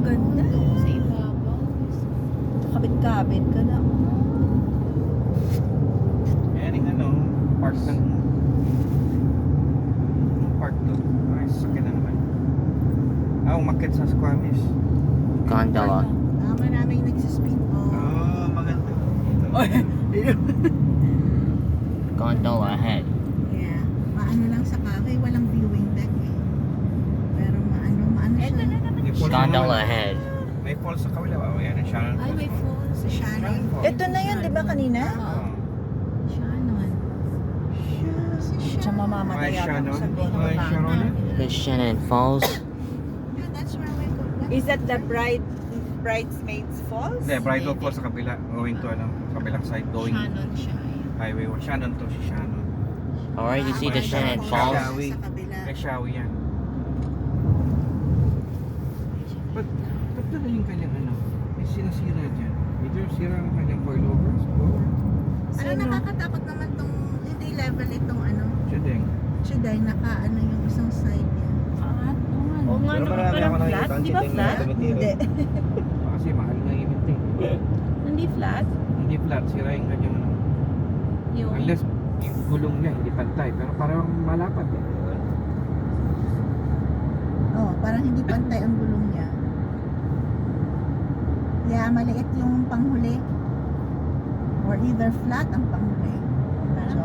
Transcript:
Ang ganda. Sa ibabaw. Kabit-kabit ka na. Ayan yung ano, park ng park doon. Ay, sakit na naman. Umakit sa Squamish. Gondola. Maraming nagsispeedboat. Maganda. Gondola ahead. Yeah. Maano lang sa Cavite, walang viewing deck eh. Pero maano Ito siya. na naman. May falls Gondola naman. ahead. May falls sa kabila. Ayan ang Shannon Ay, may Falls. falls. Sa Shannon. Ito na yun, di ba kanina? Oo. Shannon. Siya mamamatay Ay, yata Shannon. sa Ay, Shannon. The Shannon Falls. Yeah, that's where we go. Is that the bridesmaids falls? Hindi, Bridal Falls sa kabila. Going to kabilang side. Going Shannon siya. highway 1. Shannon to si Shannon. Alright, you see the Shannon Falls? Falls? Shawi. Sa kabila. May Shawi yan. Ba't na yung kanyang ano? May sinasira dyan. Either sira ang kanyang coilovers or Ano nakakatakot naman tong hindi level itong ano. Chedeng. Siya naka yung isang side niya. Oo nga, Pero naman marami parang ako flat. nakikita ang Di ba chiting na flat? tumitira. Hindi. Kasi mahal na yung event eh. Hindi flat? Hindi flat, sira yung kanyang ano. Yung Unless yung gulong niya hindi pantay. Pero parang malapad eh. Oh, parang hindi pantay ang gulong niya. Yeah, maliit yung panghuli. Or either flat ang panghuli. So,